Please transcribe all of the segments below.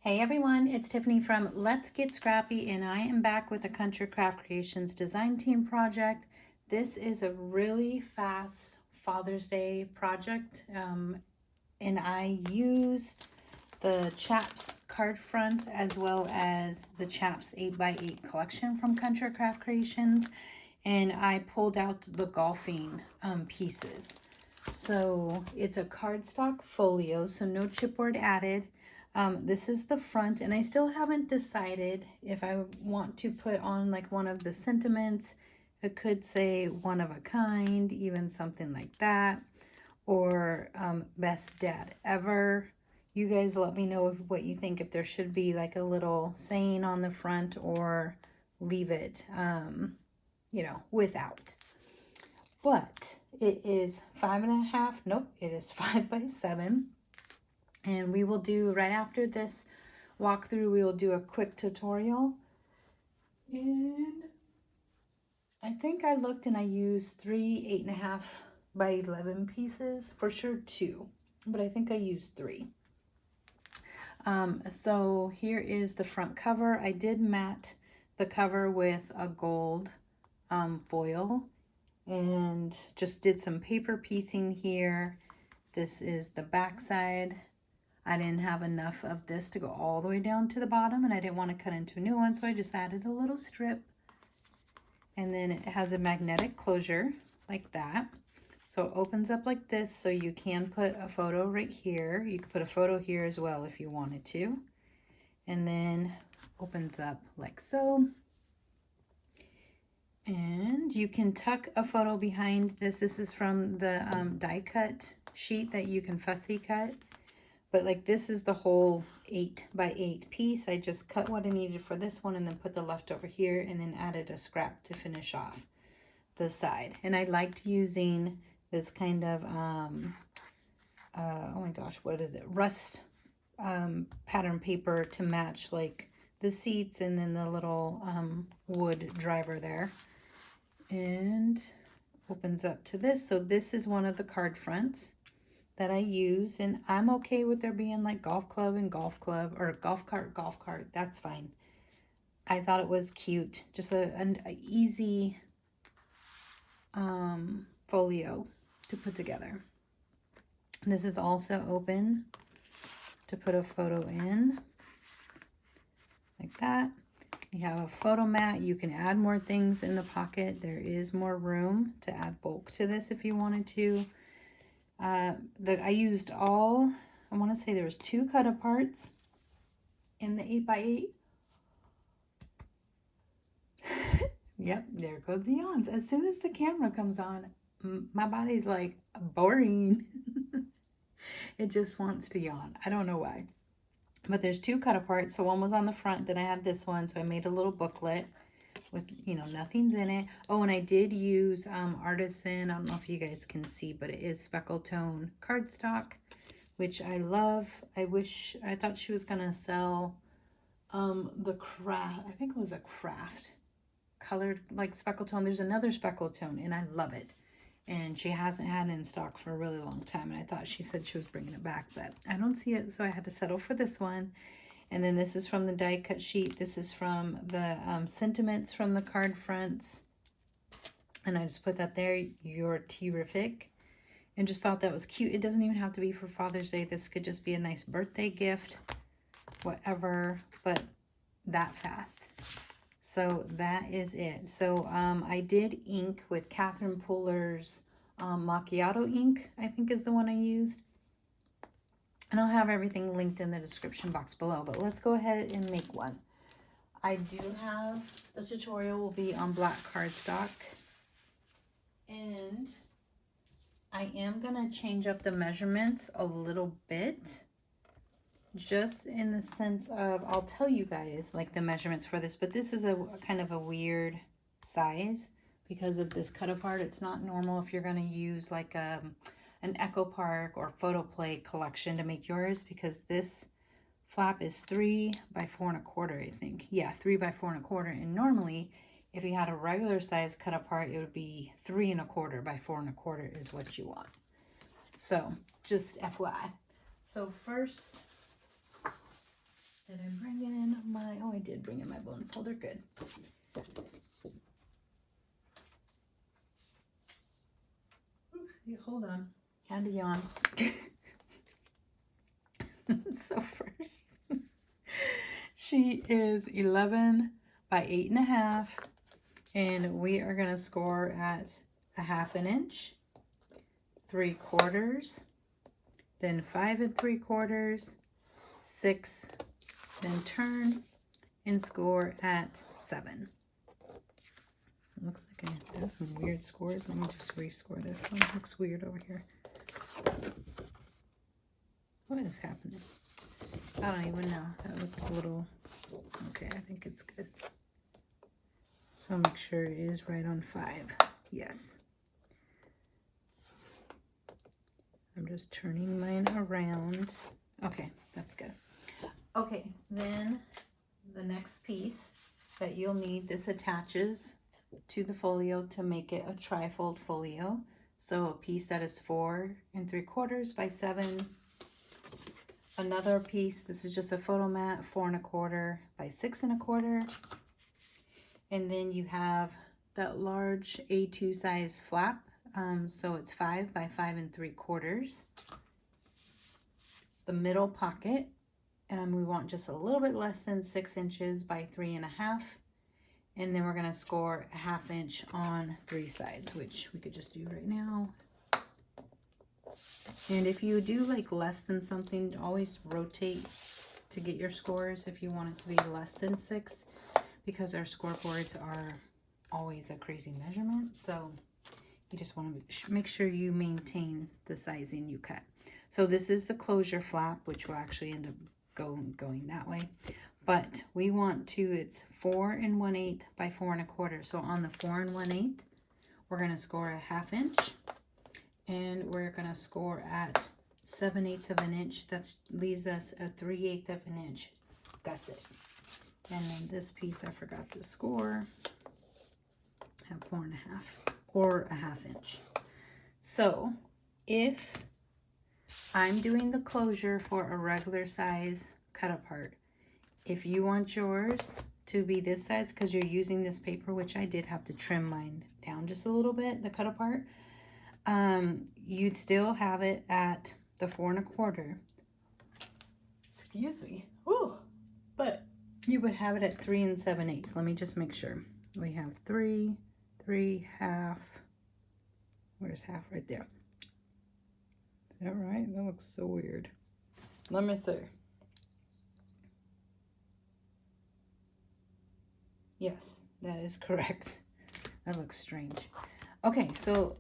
Hey everyone, it's Tiffany from Let's Get Scrappy, and I am back with the Country Craft Creations design team project. This is a really fast Father's Day project, and I used the Chaps card front as well as the Chaps 8x8 collection from Country Craft Creations, and I pulled out the golfing pieces. So it's a cardstock folio, so no chipboard added. This is the front, and I still haven't decided if I want to put on like one of the sentiments. It could say one of a kind, even something like that, or best dad ever. You guys let me know what you think, if there should be like a little saying on the front or leave it, without. But it is 5.5, nope, it is 5x7. And we will do, right after this walkthrough, we will do a quick tutorial. And I think I looked and I used 3 8.5x11 pieces, for sure 2, but I think I used 3. So here is the front cover. I did matte the cover with a gold foil and just did some paper piecing here. This is the back side. I didn't have enough of this to go all the way down to the bottom, and I didn't want to cut into a new one, so I just added a little strip. And then it has a magnetic closure like that. So it opens up like this, so you can put a photo right here. You could put a photo here as well if you wanted to. And then opens up like so. And you can tuck a photo behind this. This is from the die cut sheet that you can fussy cut. But like this is the whole 8x8 piece. I just cut what I needed for this one and then put the leftover here and then added a scrap to finish off the side. And I liked using this kind of, oh my gosh, what is it? Rust pattern paper to match like the seats and then the little wood driver there. And opens up to this. So this is one of the card fronts that I use, and I'm okay with there being like golf club and golf club, or golf cart, that's fine. I thought it was cute, just an easy folio to put together. This is also open to put a photo in like that. You have a photo mat. You can add more things in the pocket. There is more room to add bulk to this if you wanted to. I used all, I want to say there was 2 cut aparts in the 8x8. Yep, there goes the yawns. As soon as the camera comes on, my body's like, boring. It just wants to yawn. I don't know why. But there's 2 cut aparts. So one was on the front, then I had this one. So I made a little booklet with, nothing's in it. Oh, and I did use Artisan. I don't know if you guys can see, but it is speckle tone cardstock, which I love. I thought she was gonna sell the craft, I think it was a craft colored like speckle tone. There's another speckle tone and I love it, and she hasn't had it in stock for a really long time, and I thought she said she was bringing it back, but I don't see it, so I had to settle for this one. And then this is from the die cut sheet. This is from the sentiments from the card fronts. And I just put that there, you're terrific. And just thought that was cute. It doesn't even have to be for Father's Day. This could just be a nice birthday gift, whatever, but that fast. So that is it. So I did ink with Catherine Puller's Macchiato ink, I think is the one I used. And I'll have everything linked in the description box below, but let's go ahead and make one. I do have, the tutorial will be on black cardstock. And I am gonna change up the measurements a little bit, just in the sense of, I'll tell you guys like the measurements for this, but this is a kind of a weird size because of this cut apart. It's not normal if you're gonna use like an Echo Park or Photo Play collection to make yours, because this flap is 3 by 4 1/4, I think. Yeah, 3 by 4 1/4. And normally, if you had a regular size cut apart, it would be 3 1/4 by 4 1/4 is what you want. So just FYI. So first, did did bring in my bone folder. Good. Oops, hold on. Had to yawn. So first, she is 11 by 8.5, and we are going to score at 1/2 inch, 3/4, then 5 3/4, 6, then turn, and score at 7. It looks like I have some weird scores. Let me just rescore this one. It looks weird over here. What is happening? I don't even know. That looked a little... Okay, I think it's good. So make sure it is right on 5. Yes. I'm just turning mine around. Okay, that's good. Okay, then the next piece that you'll need, this attaches to the folio to make it a trifold folio. So a piece that is 4 3/4 by 7. Another piece, this is just a photo mat, 4 1/4 by 6 1/4. And then you have that large A2 size flap. So it's 5 by 5 3/4. The middle pocket, we want just a little bit less than 6 inches by 3 1/2. And then we're going to score 1/2 inch on 3 sides, which we could just do right now. And if you do like less than something, always rotate to get your scores if you want it to be less than 6, because our scoreboards are always a crazy measurement. So you just want to make sure you maintain the sizing you cut. So this is the closure flap, which will actually end up going that way. But we want to, it's 4 1/8 by 4 1/4. So on the 4 1/8, we're going to score 1/2 inch. And we're going to score at 7/8 of an inch. That leaves us a 3/8 of an inch gusset. And then this piece I forgot to score at 4 1/2 or 1/2 inch. So if I'm doing the closure for a regular size cut apart, if you want yours to be this size because you're using this paper, which I did have to trim mine down just a little bit, the cut apart, you'd still have it at the 4 1/4. Excuse me. Ooh, but you would have it at 3 7/8. Let me just make sure. We have 3, 3/2. Where's half? Right there. Is that right? That looks so weird. Let me see. Yes, that is correct. That looks strange. Okay, so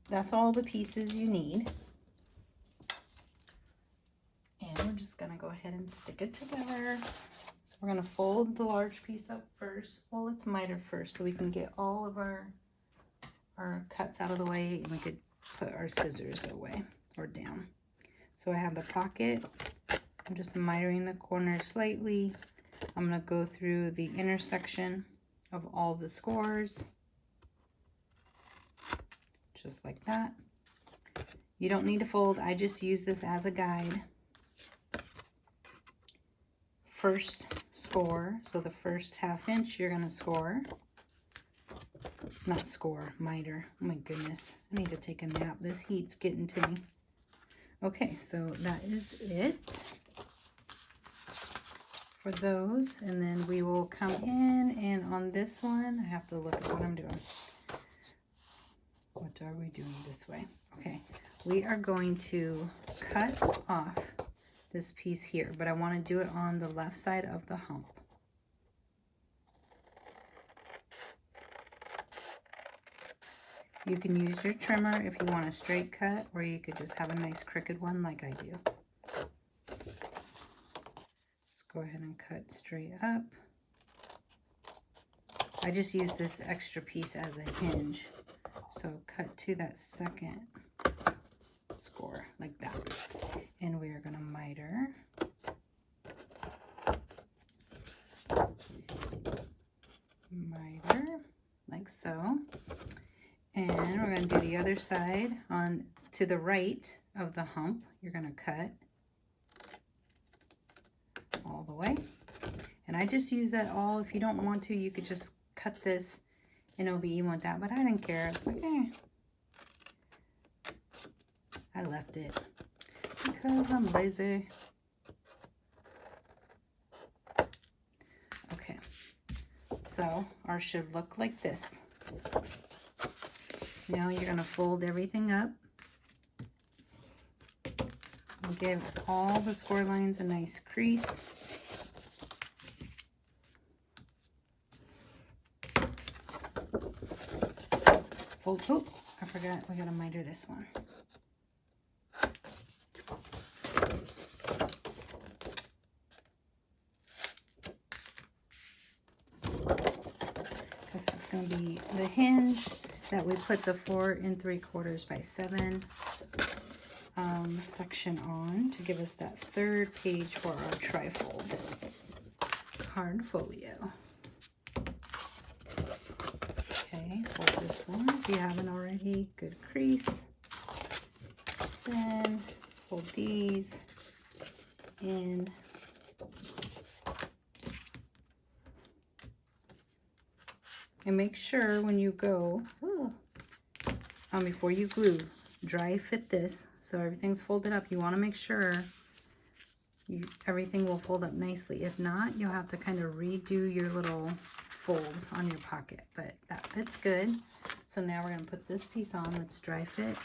that's all the pieces you need. And we're just going to go ahead and stick it together. So we're going to fold the large piece up first. Well, let's miter first so we can get all of our cuts out of the way, and we could put our scissors away or down. So I have the pocket. I'm just mitering the corner slightly. I'm going to go through the intersection of all the scores. Just like that. You don't need to fold. I just use this as a guide. First score, so the first 1/2 inch you're going to score. Not score, miter. Oh my goodness. I need to take a nap. This heat's getting to me. Okay, so that is it for those. And then we will come in, and on this one, I have to look at what I'm doing. What are we doing this way? Okay, we are going to cut off this piece here, but I want to do it on the left side of the hump. You can use your trimmer if you want a straight cut, or you could just have a nice crooked one like I do. Just go ahead and cut straight up. I just use this extra piece as a hinge. So cut to that second score like that. And we are going to miter. Miter like so. And we're going to do the other side on to the right of the hump. You're going to cut all the way. And I just use that all. If you don't want to, you could just cut this and it'll be even with that. But I didn't care. It's like, I left it because I'm lazy. Okay. So ours should look like this. Now you're going to fold everything up. And give all the score lines a nice crease. Fold. Oh, I forgot. We got to miter this one. Because that's going to be the hinge that we put the 4 3/4 by 7 section on to give us that 3rd page for our trifold card folio. Okay, fold this one if you haven't already. Good crease. Then fold these in. And make sure when you go, before you glue, dry fit this so everything's folded up. You want to make sure everything will fold up nicely. If not, you'll have to kind of redo your little folds on your pocket, but that fits good. So now we're going to put this piece on. Let's dry fit.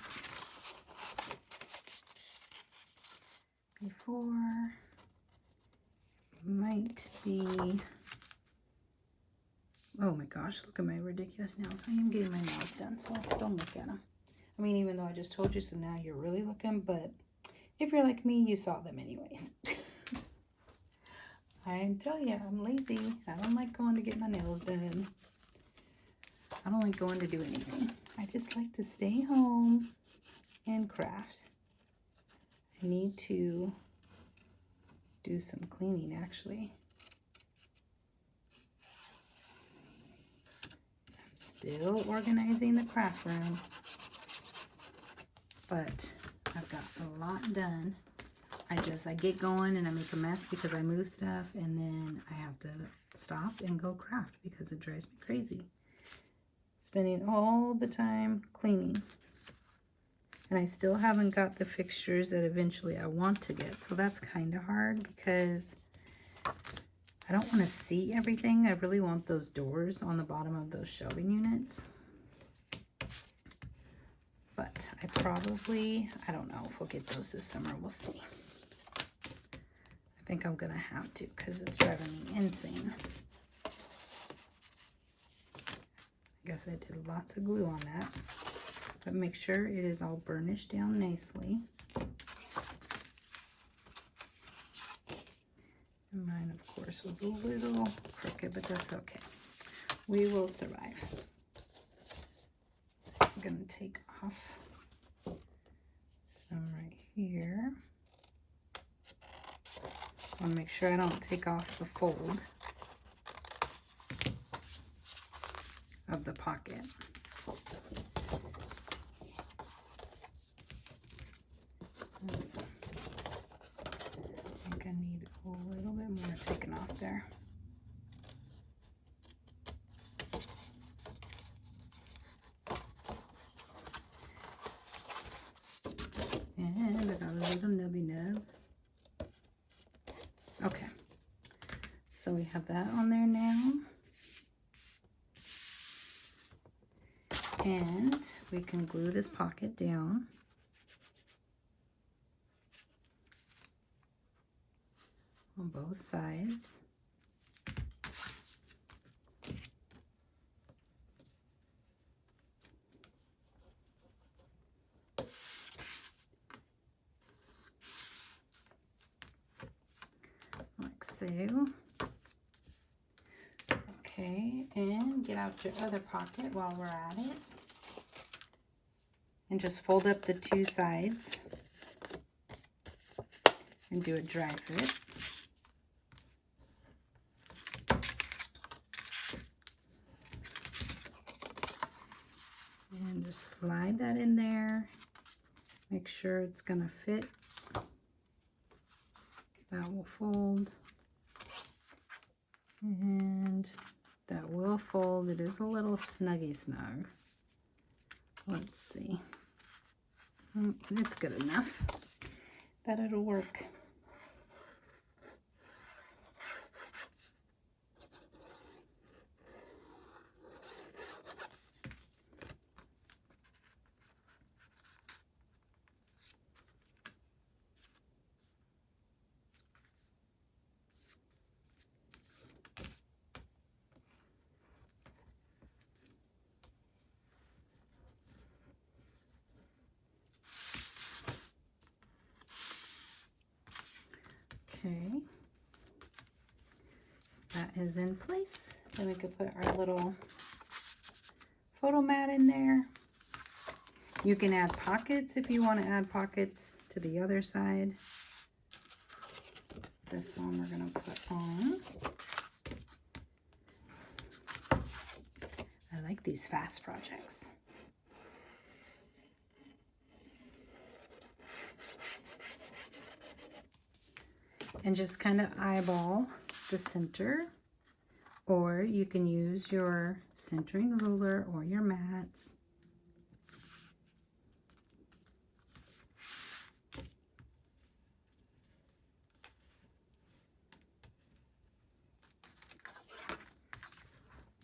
Before might be, oh my gosh, look at my ridiculous nails. I am getting my nails done, so don't look at them. I mean, even though I just told you, so now you're really looking, but if you're like me, you saw them anyways. I tell you, I'm lazy. I don't like going to get my nails done. I don't like going to do anything. I just like to stay home and craft. I need to do some cleaning, actually. I'm still organizing the craft room, but I've got a lot done. I get going and I make a mess because I move stuff, and then I have to stop and go craft because it drives me crazy. Spending all the time cleaning. And I still haven't got the fixtures that eventually I want to get. So that's kind of hard because I don't want to see everything. I really want those doors on the bottom of those shelving units. But I don't know if we'll get those this summer. We'll see. I think I'm going to have to because it's driving me insane. I guess I did lots of glue on that. But make sure it is all burnished down nicely. And mine, of course, was a little crooked, but that's okay. We will survive. I'm going to take off some right here. I want to make sure I don't take off the fold of the pocket. I think I need a little bit more taken off there. And I got a little nubby nub. Okay, so we have that on there now. And we can glue this pocket down. On both sides. Like so. Okay, and get out your other pocket while we're at it. And just fold up the two sides and do a dry fit. And just slide that in there. Make sure it's gonna fit. That will fold. And that will fold. It is a little snuggy snug. Let's see. It's good enough that it'll work. Okay, that is in place. Then we could put our little photo mat in there. You can add pockets if you want to add pockets to the other side. This one we're going to put on. I like these fast projects. And just kind of eyeball the center, or you can use your centering ruler or your mats.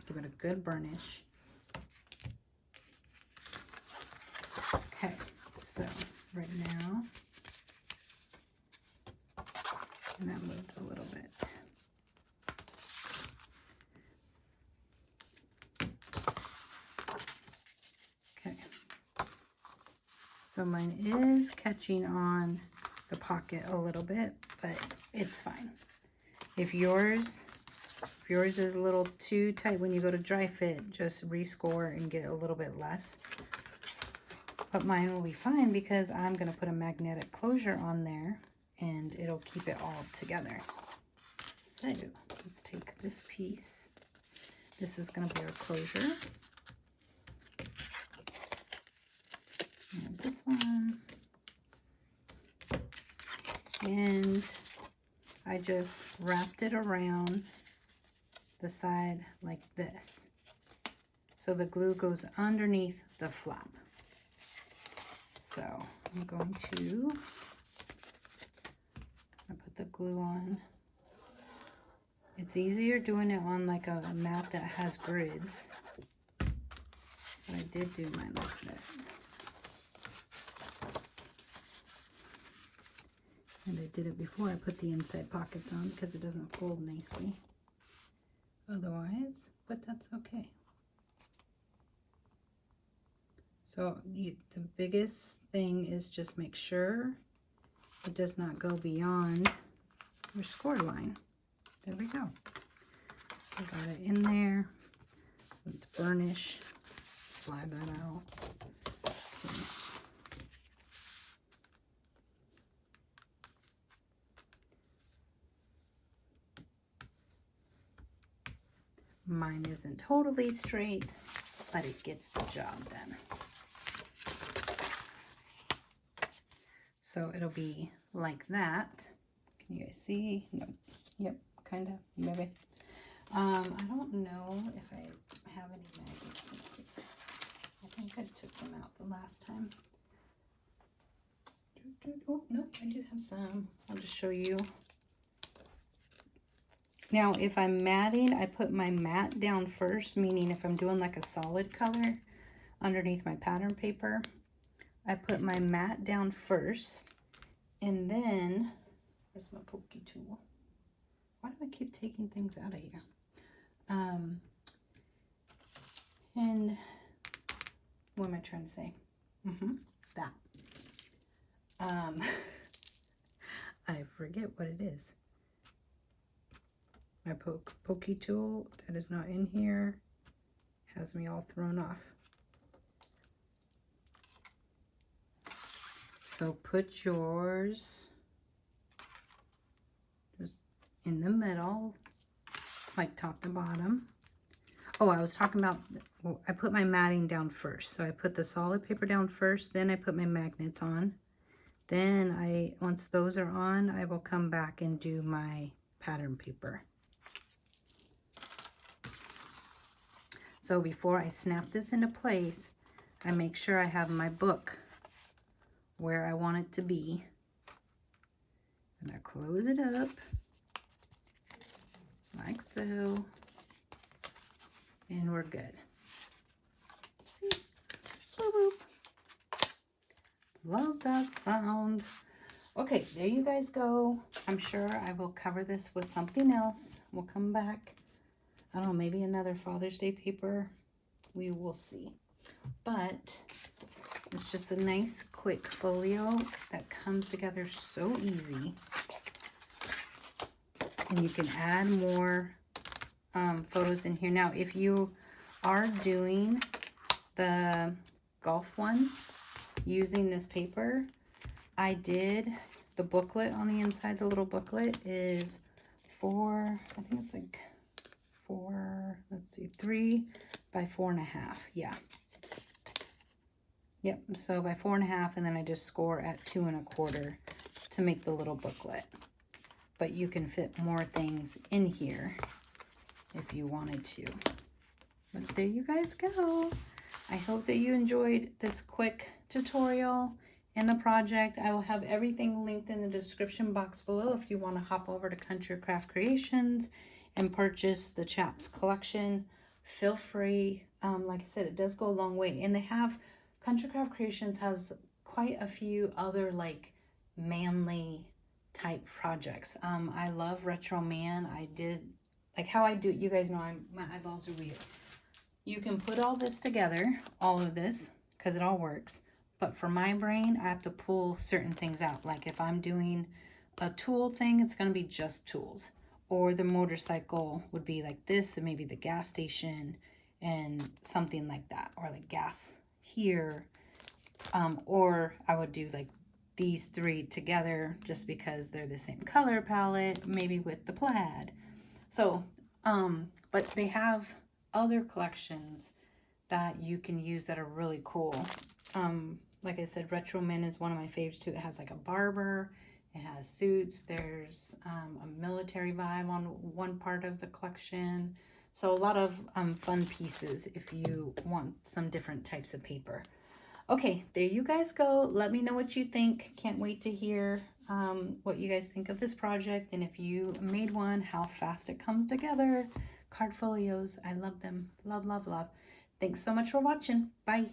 Give it a good burnish. Okay, so right now, and that moved a little bit. Okay, so mine is catching on the pocket a little bit, but it's fine. If yours is a little too tight when you go to dry fit, just rescore and get a little bit less. But mine will be fine because I'm going to put a magnetic closure on there and it'll keep it all together. So let's take this piece. This is going to be our closure. And this one. And I just wrapped it around the side like this. So the glue goes underneath the flap. So I'm going to put the glue on. It's easier doing it on like a mat that has grids. But I did do mine like this. And I did it before I put the inside pockets on because it doesn't fold nicely otherwise, but that's okay. So the biggest thing is just make sure it does not go beyond your score line. There we go. I got it in there. Let's burnish. Slide that out. Okay. Mine isn't totally straight, but it gets the job done. So it'll be like that. Can you guys see? No. Yep, kind of, maybe. I don't know if I have any magnets in here. I think I took them out the last time. Oh, no, I do have some. I'll just show you. Now, if I'm matting, I put my mat down first, meaning if I'm doing like a solid color underneath my pattern paper, I put my mat down first, and then, where's my pokey tool? Why do I keep taking things out of here? And what am I trying to say? That. I forget what it is. My pokey tool that is not in here has me all thrown off. So put yours just in the middle, like top to bottom. Oh, I was talking about, I put my matting down first. So I put the solid paper down first, then I put my magnets on. Then once those are on, I will come back and do my pattern paper. So before I snap this into place, I make sure I have my book where I want it to be. And I close it up like so. And we're good. See? Boop, boop. Love that sound. Okay, there you guys go. I'm sure I will cover this with something else. We'll come back. I don't know, maybe another Father's Day paper. We will see. But it's just a nice, quick folio that comes together so easy. And you can add more photos in here. Now, if you are doing the golf one using this paper, I did the booklet on the inside. The little booklet is I think it's like 3 by 4.5. Yeah. Yep, so by 4.5, and then I just score at 2 1/4 to make the little booklet. But you can fit more things in here if you wanted to. But there you guys go. I hope that you enjoyed this quick tutorial and the project. I will have everything linked in the description box below if you want to hop over to Country Craft Creations and purchase the Chaps collection. Feel free. Like I said, it does go a long way. And they have, Country Craft Creations has quite a few other like manly type projects. I love Retro Man. I did, like how I do it, you guys know my eyeballs are weird. You can put all this together, all of this, because it all works. But for my brain, I have to pull certain things out. Like if I'm doing a tool thing, it's going to be just tools. Or the motorcycle would be like this, and maybe the gas station and something like that. Or like gas here. Or I would do like these 3 together just because they're the same color palette, maybe with the plaid. So, but they have other collections that you can use that are really cool. Like I said, Retro Men is one of my favorites too. It has like a barber, it has suits, there's a military vibe on one part of the collection. So a lot of fun pieces if you want some different types of paper. Okay, there you guys go. Let me know what you think. Can't wait to hear what you guys think of this project. And if you made one, how fast it comes together. Card folios, I love them. Love, love, love. Thanks so much for watching. Bye.